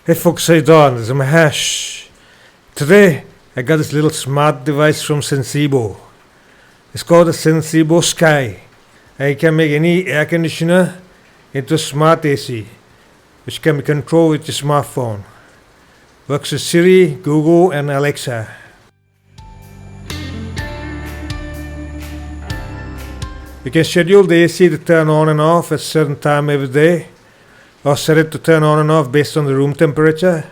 Hey folks, how you doing? This is Mahesh. Today, I got this little smart device from Sensibo. It's called the Sensibo Sky. And it can make any air conditioner into a smart AC, which can be controlled with your smartphone. Works with Siri, Google, and Alexa. You can schedule the AC to turn on and off at a certain time every day, or set it to turn on and off based on the room temperature,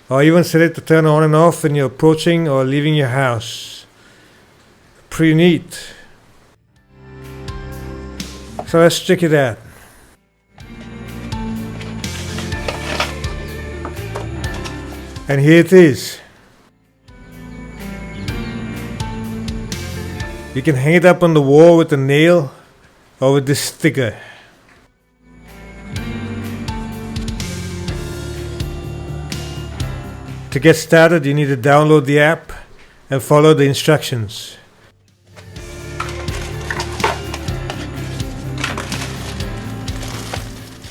or even set it to turn on and off when you're approaching or leaving your house. Pretty neat. So let's check it out. And here it is. You can hang it up on the wall with a nail or with this sticker. To get started, you need to download the app and follow the instructions.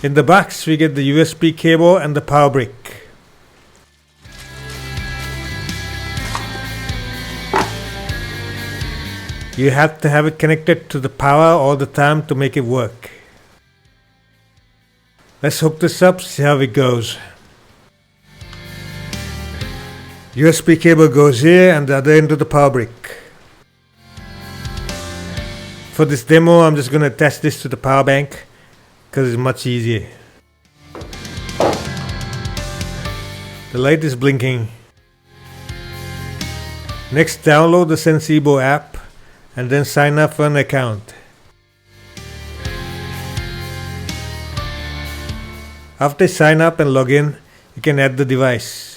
In the box, we get the USB cable and the power brick. You have to have it connected to the power all the time to make it work. Let's hook this up, see how it goes. USB cable goes here and the other end to the power brick. For this demo, I'm just going to attach this to the power bank because it's much easier. The light is blinking. Next, download the Sensibo app and then sign up for an account. After you sign up and log in, you can add the device.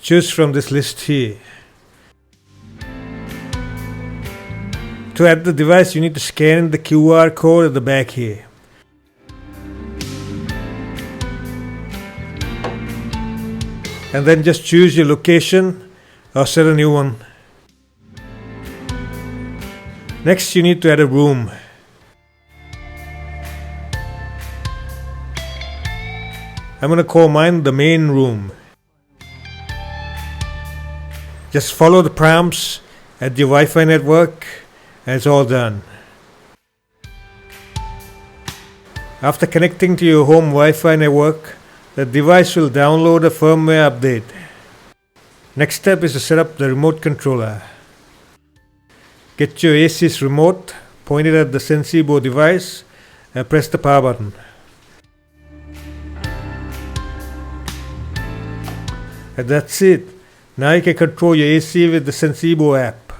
Choose from this list here. To add the device, you need to scan the QR code at the back here. And then just choose your location or set a new one. Next, you need to add a room. I'm going to call mine the main room. Just follow the prompts, add your Wi-Fi network, and it's all done. After connecting to your home Wi-Fi network, the device will download a firmware update. Next step is to set up the remote controller. Get your AC's remote, point it at the Sensibo device, and press the power button. And that's it. Now you can control your AC with the Sensibo app.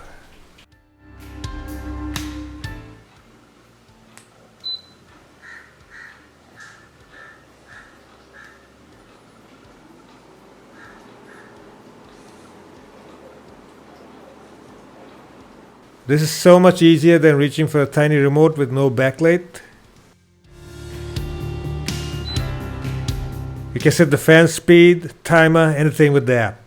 This is so much easier than reaching for a tiny remote with no backlight. You can set the fan speed, timer, anything with the app.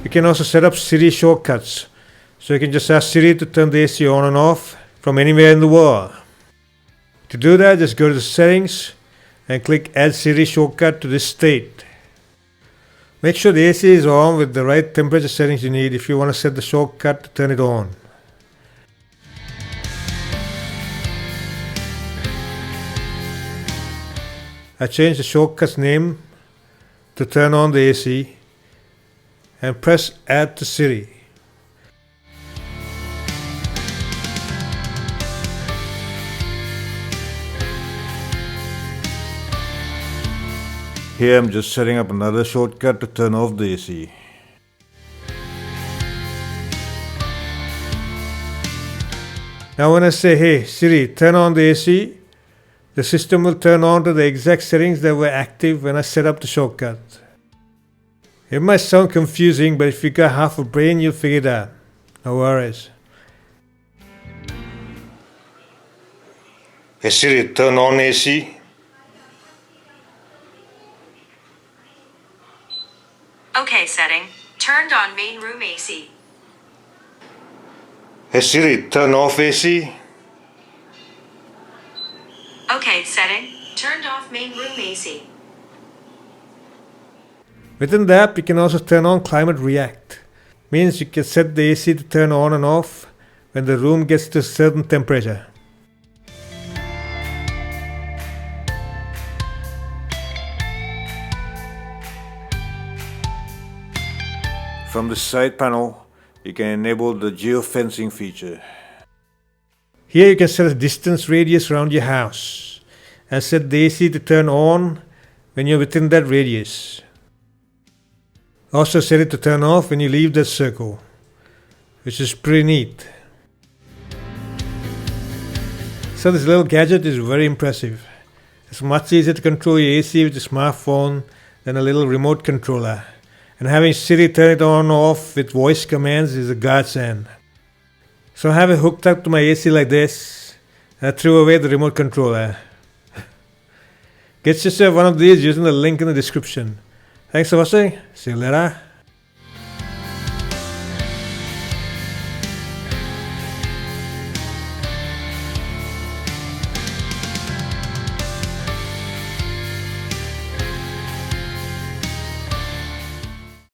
You can also set up Siri Shortcuts, so you can just ask Siri to turn the AC on and off from anywhere in the world. To do that, just go to the settings and click Add Siri Shortcut to this state. Make sure the AC is on with the right temperature settings you need if you want to set the shortcut to turn it on. I changed the shortcut's name to turn on the AC and press Add to Siri. Here I'm just setting up another shortcut to turn off the AC. Now when I say, hey Siri, turn on the AC, the system will turn on to the exact settings that were active when I set up the shortcut. It might sound confusing, but if you got half a brain, you'll figure it out. No worries. Hey Siri, turn on AC. Okay, setting. Turned on main room AC. Hey Siri, turn off AC. Okay, setting. Turned off main room AC. Within the app, you can also turn on Climate React. Means you can set the AC to turn on and off when the room gets to a certain temperature. From the side panel, you can enable the geofencing feature. Here you can set a distance radius around your house and set the AC to turn on when you're within that radius. Also set it to turn off when you leave that circle, which is pretty neat. So this little gadget is very impressive. It's much easier to control your AC with a smartphone than a little remote controller. And having Siri turn it on or off with voice commands is a godsend. So I have it hooked up to my AC like this, and I threw away the remote controller. Get yourself one of these using the link in the description. Thanks for watching. See you later.